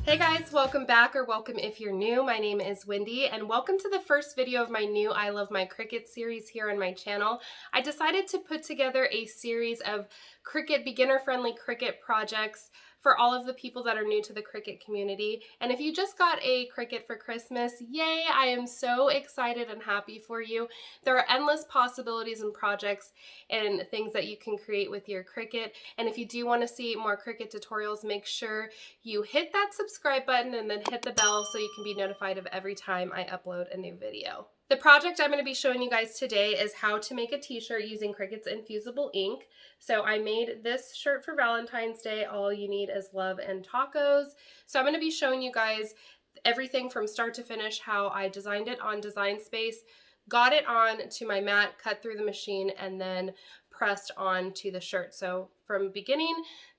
Hey guys, welcome back, or welcome if you're new. My name is Wendy and welcome to the first video of my new I Love My Cricut series here on my channel. I decided to put together a series of Cricut beginner-friendly Cricut projects for all of the people that are new to the Cricut community. And if you just got a Cricut for Christmas, yay, I am so excited and happy for you. There are endless possibilities and projects and things that you can create with your Cricut. And if you do want to see more Cricut tutorials, make sure you hit that subscribe button and then hit the bell so you can be notified of every time I upload a new video. The project I'm going to be showing you guys today is how to make a t-shirt using Cricut's Infusible ink. So I made this shirt for Valentine's Day. All you need is love and tacos. So I'm going to be showing you guys everything from start to finish, how I designed it on Design Space, got it on to my mat, cut through the machine, and then pressed on to the shirt. So from beginning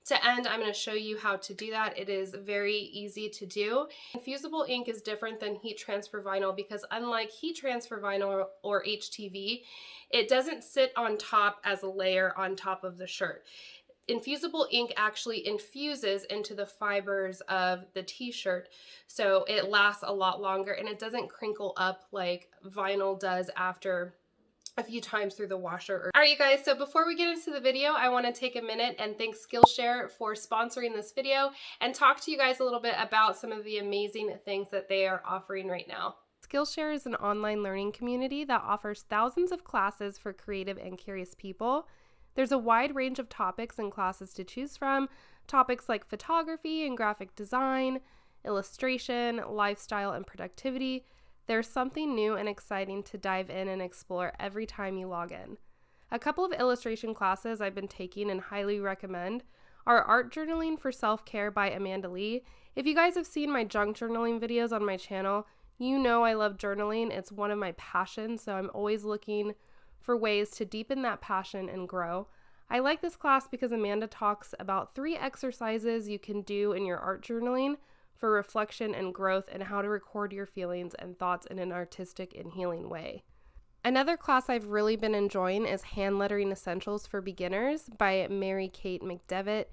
to end, I'm going to show you how to do that. It is very easy to do. Infusible ink is different than heat transfer vinyl because unlike heat transfer vinyl or HTV, it doesn't sit on top as a layer on top of the shirt. Infusible ink actually infuses into the fibers of the t-shirt, so it lasts a lot longer and it doesn't crinkle up like vinyl does after a few times through the washer. All right, you guys, so before we get into the video, I want to take a minute and thank Skillshare for sponsoring this video and talk to you guys a little bit about some of the amazing things that they are offering right now. Skillshare is an online learning community that offers thousands of classes for creative and curious people. There's a wide range of topics and classes to choose from, topics like photography and graphic design, illustration, lifestyle, and productivity. There's something new and exciting to dive in and explore every time you log in. A couple of illustration classes I've been taking and highly recommend are Art Journaling for Self-Care by Amanda Lee. If you guys have seen my junk journaling videos on my channel, you know I love journaling. It's one of my passions, so I'm always looking for ways to deepen that passion and grow. I like this class because Amanda talks about 3 exercises you can do in your art journaling for reflection and growth, and how to record your feelings and thoughts in an artistic and healing way. Another class I've really been enjoying is Hand Lettering Essentials for Beginners by Mary Kate McDevitt.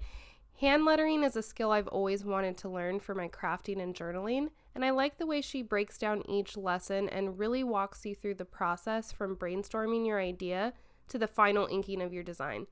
Hand lettering is a skill I've always wanted to learn for my crafting and journaling, and I like the way she breaks down each lesson and really walks you through the process from brainstorming your idea to the final inking of your design.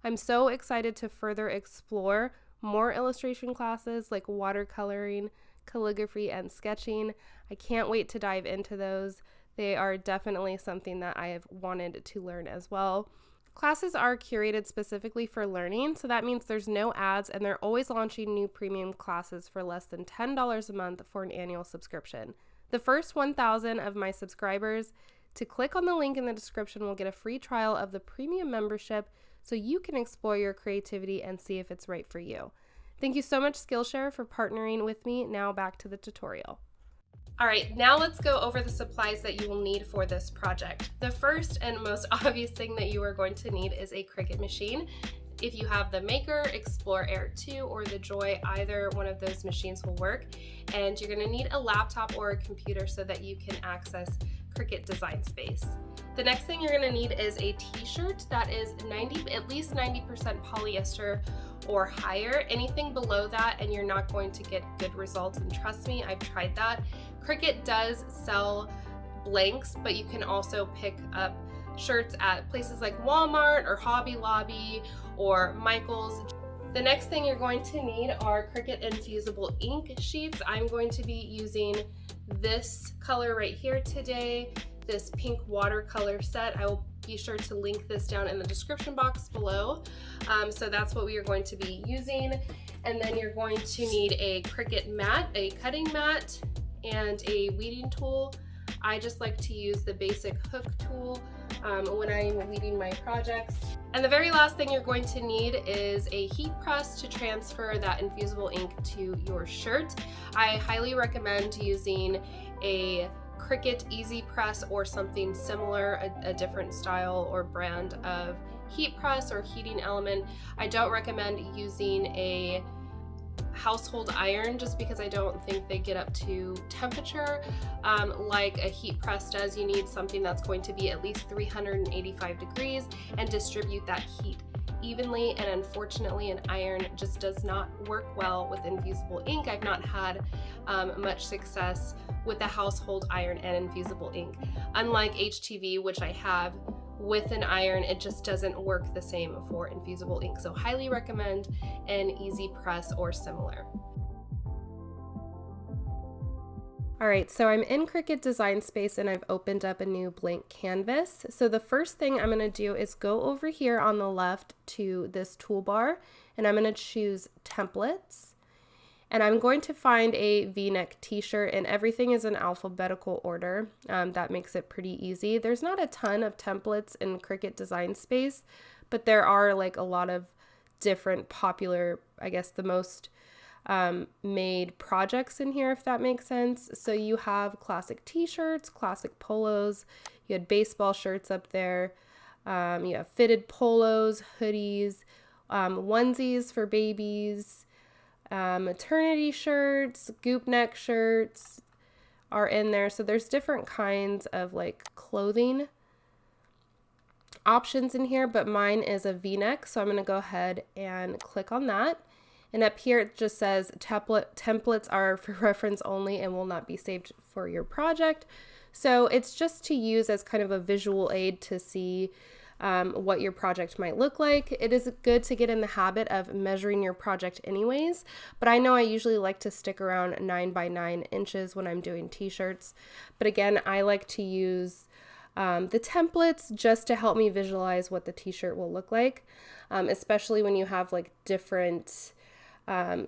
I'm so excited to further explore more illustration classes like watercoloring, calligraphy, and sketching. I can't wait to dive into those. They are definitely something that I have wanted to learn as well. Classes are curated specifically for learning, so that means there's no ads, and they're always launching new premium classes for less than $10 a month for an annual subscription. The first 1,000 of my subscribers to click on the link in the description will get a free trial of the premium membership so you can explore your creativity and see if it's right for you. Thank you so much, Skillshare, for partnering with me. Now back to the tutorial. All right, now let's go over the supplies that you will need for this project. The first and most obvious thing that you are going to need is a Cricut machine. If you have the Maker, Explore Air 2, or the Joy, either one of those machines will work. And you're gonna need a laptop or a computer so that you can access Cricut Design Space. The next thing you're gonna need is a t-shirt that is at least 90% polyester or higher. Anything below that and you're not going to get good results, and trust me, I've tried that. Cricut does sell blanks, but you can also pick up shirts at places like Walmart or Hobby Lobby or Michael's. The next thing you're going to need are Cricut Infusible ink sheets. I'm going to be using this color right here today, this pink watercolor set. I will be sure to link this down in the description box below. So that's what we are going to be using. And then you're going to need a Cricut mat, a cutting mat, and a weeding tool. I just like to use the basic hook tool when I'm weeding my projects. And the very last thing you're going to need is a heat press to transfer that infusible ink to your shirt. I highly recommend using a Cricut Easy Press or something similar, a different style or brand of heat press or heating element. I don't recommend using a household iron just because I don't think they get up to temperature like a heat press does. You need something that's going to be at least 385 degrees and distribute that heat evenly, and unfortunately an iron just does not work well with infusible ink. I've not had much success with the household iron and infusible ink. Unlike HTV, which I have with an iron, it just doesn't work the same for infusible ink. So highly recommend an Easy Press or similar. All right, so I'm in Cricut Design Space and I've opened up a new blank canvas. So the first thing I'm gonna do is go over here on the left to this toolbar, and I'm gonna choose templates. And I'm going to find a V-neck t-shirt, and everything is in alphabetical order. That makes it pretty easy. There's not a ton of templates in Cricut Design Space, but there are like a lot of different popular, I guess the most made projects in here, if that makes sense. So you have classic t-shirts, classic polos, you had baseball shirts up there, you have fitted polos, hoodies, onesies for babies, maternity shirts, goop neck shirts are in there. So there's different kinds of like clothing options in here, but mine is a V-neck, so I'm going to go ahead and click on that. And up here it just says templates are for reference only and will not be saved for your project. So it's just to use as kind of a visual aid to see what your project might look like. It is good to get in the habit of measuring your project anyways, but I know I usually like to stick around 9 by 9 inches when I'm doing t-shirts. But again, I like to use the templates just to help me visualize what the t-shirt will look like, especially when you have like different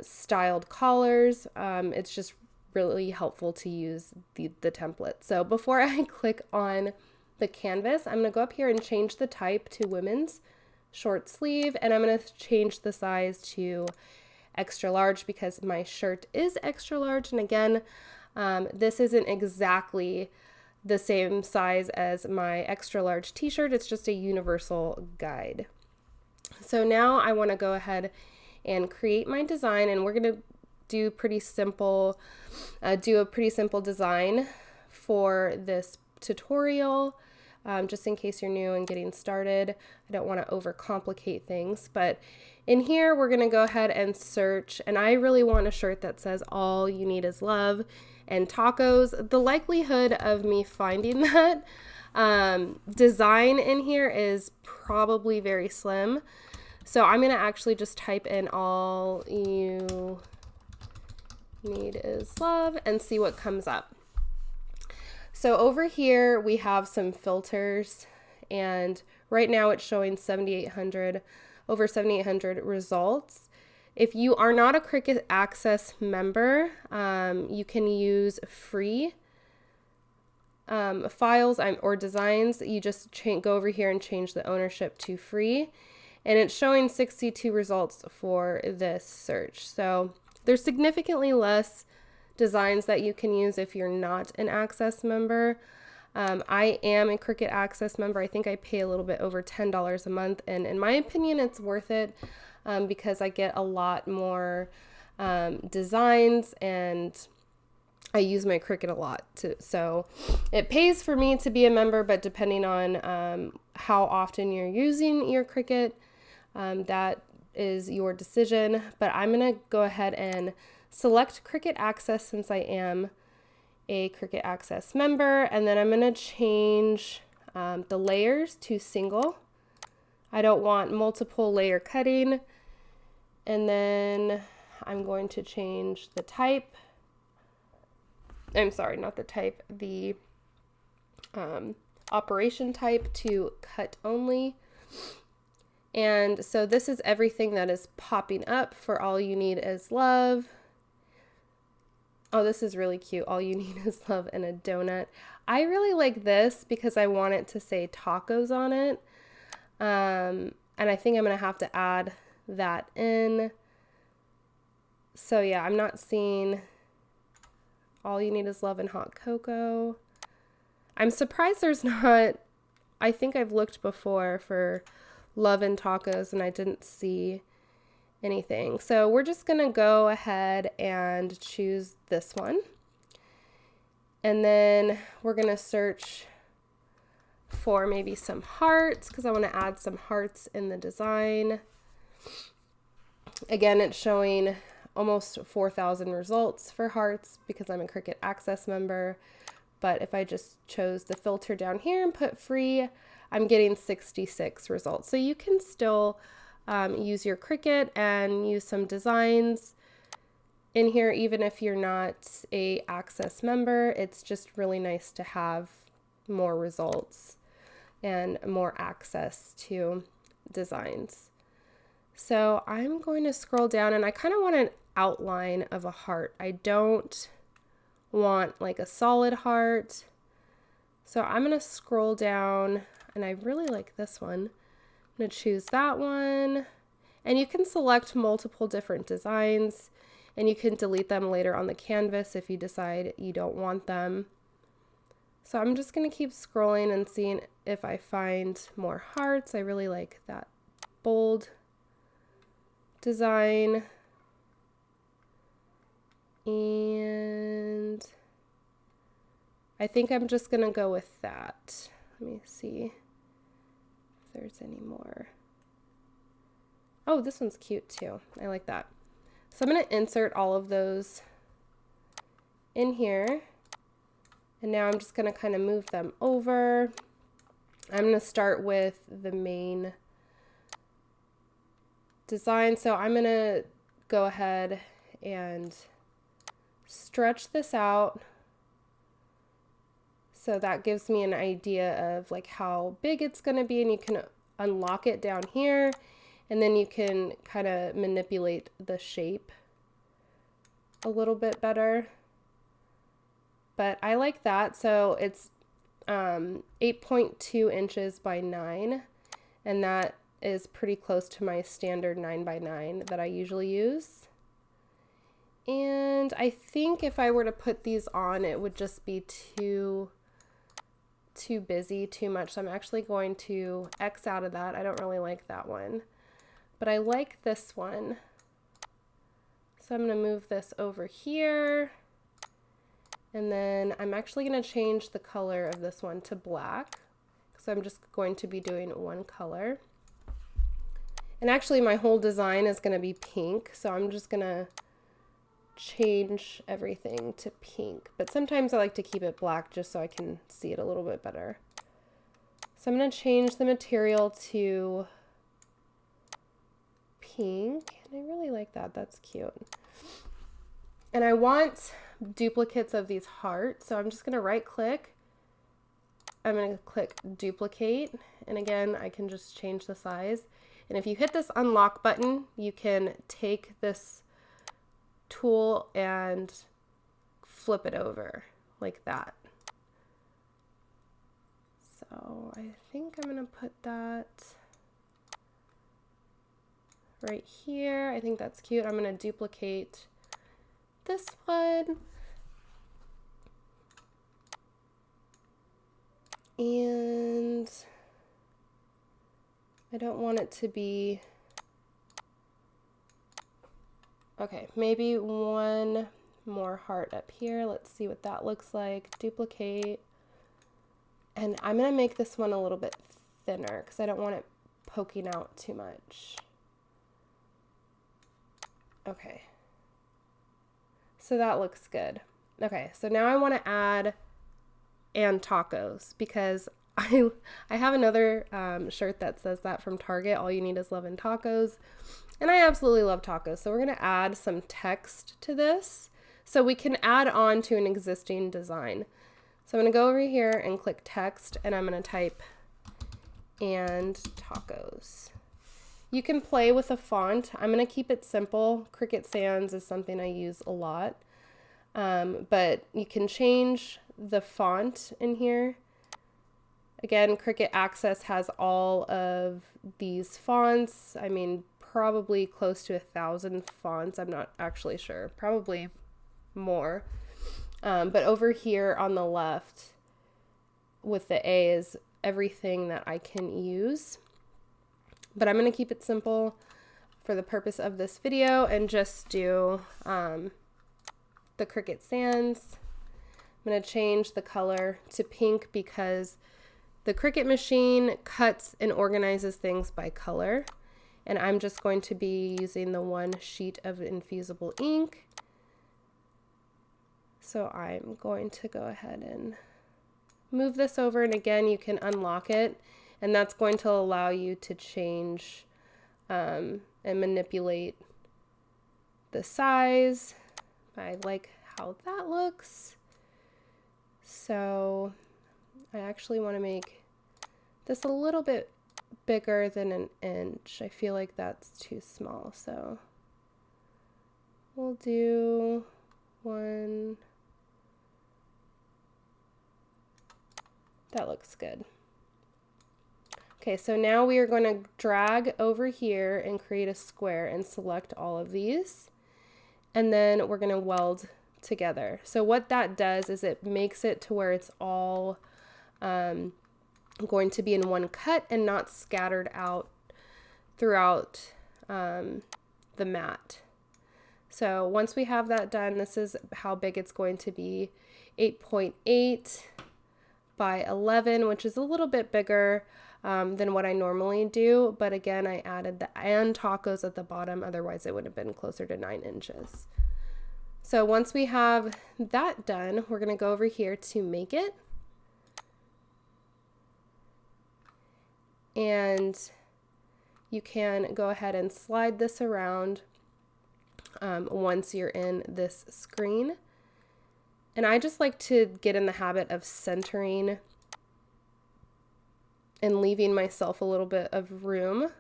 styled collars. It's just really helpful to use the template. So before I click on the canvas, I'm going to go up here and change the type to women's short sleeve, and I'm going to change the size to extra large because my shirt is extra large. And again, this isn't exactly the same size as my extra large t-shirt. It's just a universal guide. So now I want to go ahead and create my design, and we're going to do a pretty simple design for this tutorial, just in case you're new and getting started. I don't want to overcomplicate things, but in here we're going to go ahead and search, and I really want a shirt that says all you need is love and tacos. The likelihood of me finding that design in here is probably very slim. So I'm going to actually just type in all you need is love and see what comes up. So over here we have some filters, and right now it's showing over 7,800 results. If you are not a Cricut Access member, you can use free files or designs. You just go over here and change the ownership to free. And it's showing 62 results for this search. So there's significantly less designs that you can use if you're not an Access member. I am a Cricut Access member. I think I pay a little bit over $10 a month. And in my opinion, it's worth it because I get a lot more designs, and I use my Cricut a lot too. So it pays for me to be a member, but depending on how often you're using your Cricut, that is your decision. But I'm going to go ahead and select Cricut Access since I am a Cricut Access member, and then I'm going to change the layers to single. I don't want multiple layer cutting. And then I'm going to change the type. I'm sorry, not the type, the operation type to cut only. And so this is everything that is popping up for all you need is love. Oh, this is really cute. All you need is love and a donut. I really like this because I want it to say tacos on it. And I think I'm going to have to add that in. So yeah, I'm not seeing all you need is love and hot cocoa. I'm surprised there's not, I think I've looked before for love and tacos and I didn't see anything. So we're just going to go ahead and choose this one. And then we're going to search for maybe some hearts because I want to add some hearts in the design. Again, it's showing almost 4,000 results for hearts because I'm a Cricut Access member. But if I just chose the filter down here and put free, I'm getting 66 results. So you can still use your Cricut and use some designs in here even if you're not a Access member. It's just really nice to have more results and more access to designs. So I'm going to scroll down and I kind of want an outline of a heart. I don't want like a solid heart. So I'm going to scroll down and I really like this one. I'm going to choose that one, and you can select multiple different designs and you can delete them later on the canvas if you decide you don't want them. So I'm just going to keep scrolling and seeing if I find more hearts. I really like that bold design. And I think I'm just going to go with that. Let me see if there's any more. Oh, this one's cute too. I like that. So I'm going to insert all of those in here. And now I'm just going to kind of move them over. I'm going to start with the main design. So I'm going to go ahead and stretch this out. So that gives me an idea of like how big it's going to be, and you can unlock it down here and then you can kind of manipulate the shape a little bit better. But I like that. So it's 8.2 inches by 9, and that is pretty close to my standard 9 by 9 that I usually use. And I think if I were to put these on, it would just be too busy, too much. So I'm actually going to X out of that. I don't really like that one, but I like this one. So I'm going to move this over here. And then I'm actually going to change the color of this one to black, because I'm just going to be doing one color. And actually my whole design is going to be pink, so I'm just going to change everything to pink. But sometimes I like to keep it black just so I can see it a little bit better. So I'm going to change the material to pink, and I really like that. That's cute. And I want duplicates of these hearts, so I'm just going to right click. I'm going to click duplicate, and again I can just change the size. And if you hit this unlock button, you can take this tool and flip it over like that. So I think I'm going to put that right here. I think that's cute. I'm going to duplicate this one. And I don't want it to be, okay, maybe one more heart up here. Let's see what that looks like. Duplicate. And I'm going to make this one a little bit thinner because I don't want it poking out too much. Okay. So that looks good. Okay, so now I want to add and tacos, because I have another shirt that says that from Target, all you need is love and tacos. And I absolutely love tacos. So we're going to add some text to this so we can add on to an existing design. So I'm going to go over here and click text, and I'm going to type and tacos. You can play with a font. I'm going to keep it simple. Cricut Sans is something I use a lot. But you can change the font in here. Again, Cricut Access has all of these fonts. I mean, probably close to 1,000 fonts. I'm not actually sure. Probably more. But over here on the left with the A is everything that I can use. But I'm going to keep it simple for the purpose of this video and just do the Cricut Sans. I'm going to change the color to pink because The Cricut machine cuts and organizes things by color, and I'm just going to be using the one sheet of infusible ink. So I'm going to go ahead and move this over, and again you can unlock it, and that's going to allow you to change and manipulate the size. I like how that looks. So I actually want to make this a little bit bigger than an inch. I feel like that's too small, so we'll do one. That looks good. Okay, so now we are going to drag over here and create a square and select all of these. And then we're going to weld together. So what that does is it makes it to where it's all going to be in one cut and not scattered out throughout the mat. So once we have that done, this is how big it's going to be. 8.8 by 11, which is a little bit bigger than what I normally do. But again, I added the and tacos at the bottom. Otherwise, it would have been closer to 9 inches. So once we have that done, we're going to go over here to make it. And you can go ahead and slide this around once you're in this screen. And I just like to get in the habit of centering and leaving myself a little bit of room.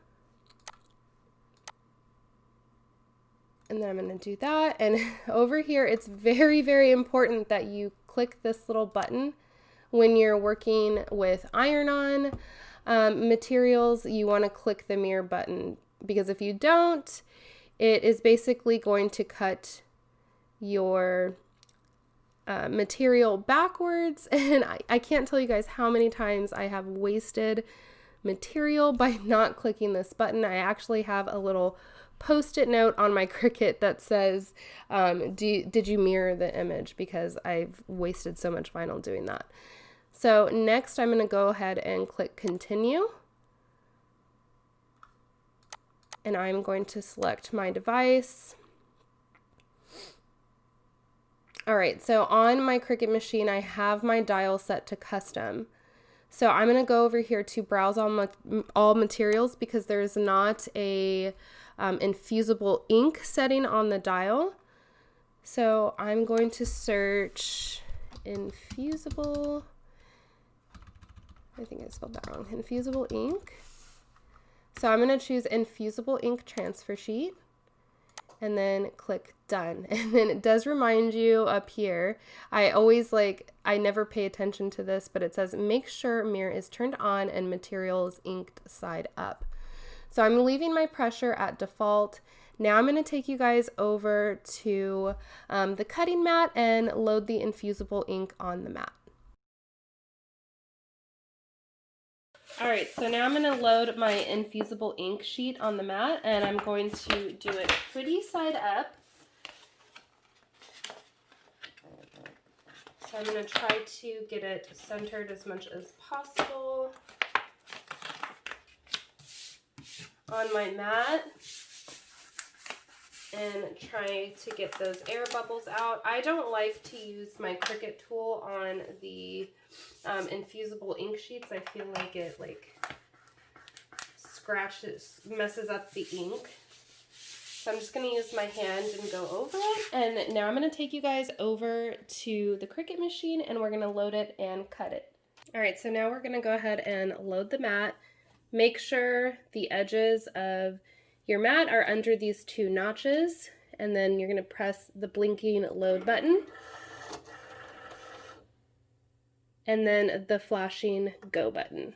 And then I'm going to do that. And over here, it's very, very important that you click this little button when you're working with iron-on materials. You want to click the mirror button, because if you don't, it is basically going to cut your material backwards. And I can't tell you guys how many times I have wasted material by not clicking this button. I actually have a little post-it note on my Cricut that says, did you mirror the image? Because I've wasted so much vinyl doing that. So next I'm going to go ahead and click continue. And I'm going to select my device. All right, so on my Cricut machine, I have my dial set to custom. So I'm going to go over here to browse all materials, because there's not a infusible ink setting on the dial. So I'm going to search infusible. I think I spelled that wrong. Infusible ink. So I'm going to choose infusible ink transfer sheet. And then click done. And then it does remind you up here, I never pay attention to this, but it says make sure mirror is turned on and material is inked side up. So I'm leaving my pressure at default. Now I'm going to take you guys over to the cutting mat and load the infusible ink on the mat. All right, so now I'm going to load my infusible ink sheet on the mat, and I'm going to do it pretty side up. So I'm going to try to get it centered as much as possible on my mat and try to get those air bubbles out. I don't like to use my Cricut tool on the infusible ink sheets. I feel like it scratches, messes up the ink. So I'm just going to use my hand and go over it. And now I'm going to take you guys over to the Cricut machine, and we're going to load it and cut it. All right, so now we're going to go ahead and load the mat. Make sure the edges of your mat are under these 2 notches, and then you're going to press the blinking load button and then the flashing go button.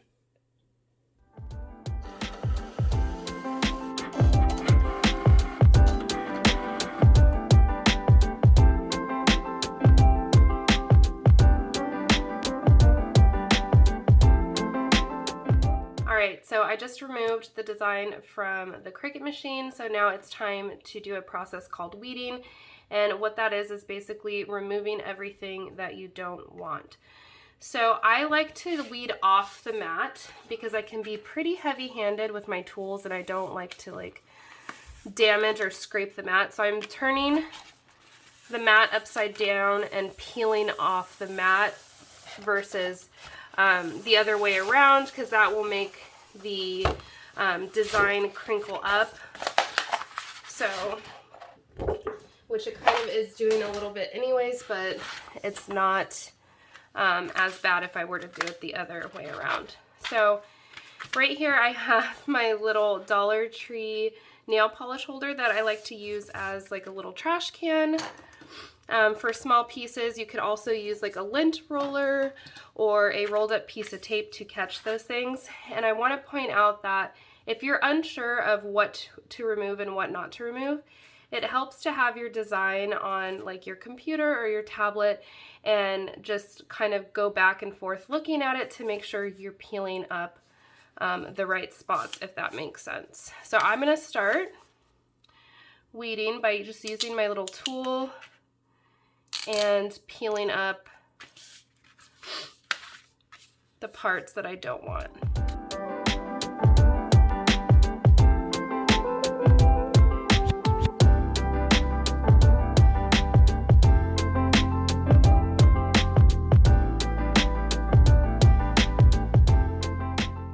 Alright, so I just removed the design from the Cricut machine, so now it's time to do a process called weeding, and what that is basically removing everything that you don't want. So I like to weed off the mat because I can be pretty heavy-handed with my tools and I don't like to like damage or scrape the mat. So I'm turning the mat upside down and peeling off the mat versus the other way around, because that will make the design crinkle up. So, which it kind of is doing a little bit anyways, but it's not as bad if I were to do it the other way around. So right here I have my little Dollar Tree nail polish holder that I like to use as like a little trash can. For small pieces, you could also use like a lint roller or a rolled up piece of tape to catch those things. And I want to point out that if you're unsure of what to remove and what not to remove, it helps to have your design on like your computer or your tablet and just kind of go back and forth looking at it to make sure you're peeling up the right spots, if that makes sense. So I'm going to start weeding by just using my little tool and peeling up the parts that I don't want.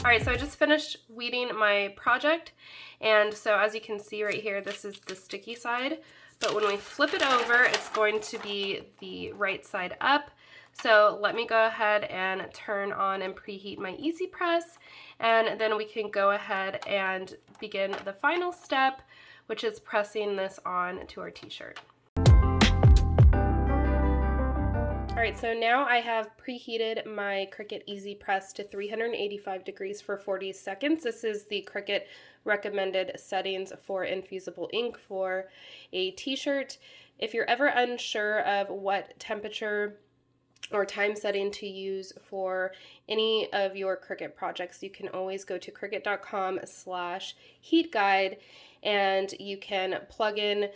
Alright, so I just finished weeding my project, and so as you can see right here, this is the sticky side, but when we flip it over, it's going to be the right side up. So let me go ahead and turn on and preheat my Easy Press, and then we can go ahead and begin the final step, which is pressing this on to our t-shirt. Alright, so now I have preheated my Cricut Easy Press to 385 degrees for 40 seconds. This is the Cricut recommended settings for infusible ink for a t-shirt. If you're ever unsure of what temperature or time setting to use for any of your Cricut projects, you can always go to cricut.com/heat guide and you can plug in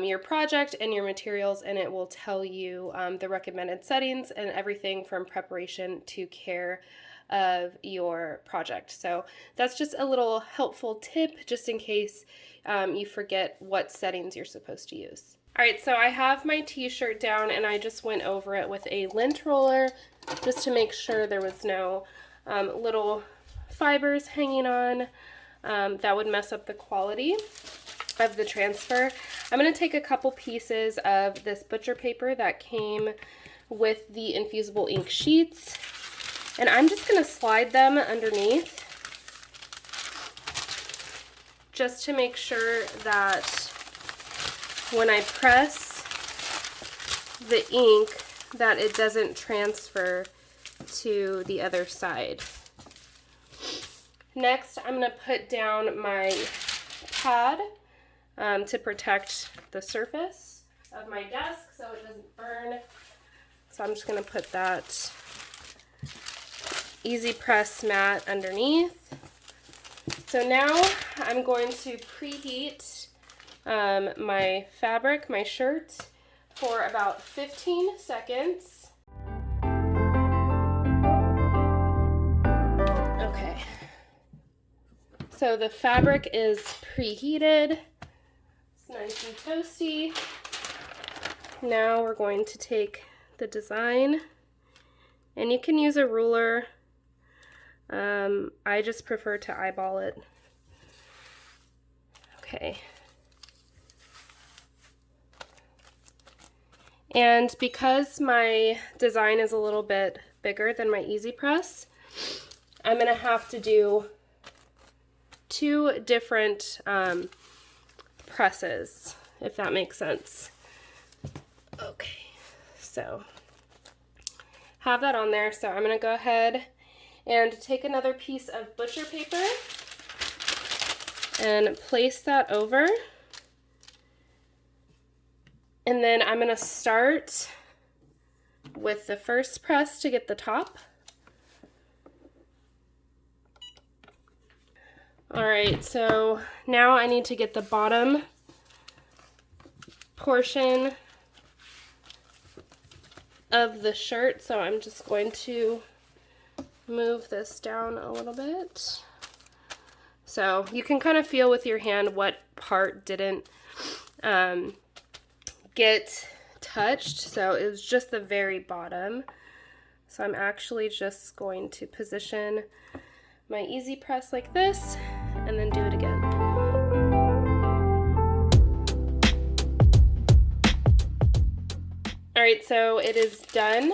your project and your materials, and it will tell you the recommended settings and everything from preparation to care of your project. So that's just a little helpful tip just in case you forget what settings you're supposed to use. Alright, so I have my t-shirt down and I just went over it with a lint roller just to make sure there was no little fibers hanging on that would mess up the quality of the transfer. I'm going to take a couple pieces of this butcher paper that came with the infusible ink sheets, and I'm just going to slide them underneath just to make sure that when I press the ink that it doesn't transfer to the other side. Next, I'm going to put down my pad to protect the surface of my desk so it doesn't burn. So I'm just going to put that Easy Press mat underneath. So now I'm going to preheat my fabric, my shirt, for about 15 seconds. Okay. So the fabric is preheated. Nice and toasty. Now we're going to take the design, and you can use a ruler. I just prefer to eyeball it. Okay. And because my design is a little bit bigger than my Easy Press, I'm going to have to do two different presses, if that makes sense. Okay, so have that on there. So I'm going to go ahead and take another piece of butcher paper and place that over. And then I'm going to start with the first press to get the top. Alright, so now I need to get the bottom portion of the shirt, so I'm just going to move this down a little bit. So you can kind of feel with your hand what part didn't get touched. So it was just the very bottom. So I'm actually just going to position my easy press like this and then do it again. All right, so it is done.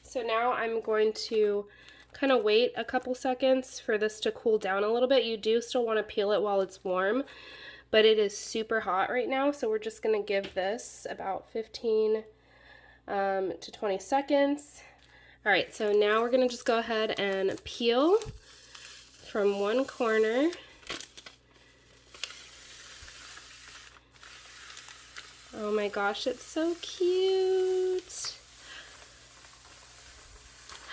So now I'm going to kind of wait a couple seconds for this to cool down a little bit. You do still want to peel it while it's warm, but it is super hot right now, so we're just going to give this about 15 to 20 seconds. All right, so now we're going to just go ahead and peel from one corner. Oh my gosh, it's so cute.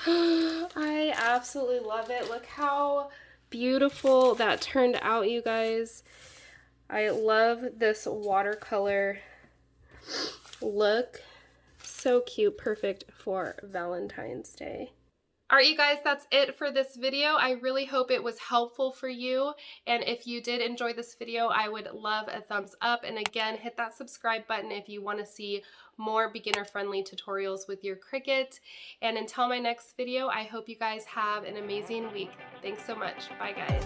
I absolutely love it. Look how beautiful that turned out, you guys. I love this watercolor look. So cute, perfect for Valentine's Day. All right, you guys, that's it for this video. I really hope it was helpful for you. And if you did enjoy this video, I would love a thumbs up. And again, hit that subscribe button if you want to see more beginner-friendly tutorials with your Cricut. And until my next video, I hope you guys have an amazing week. Thanks so much. Bye, guys.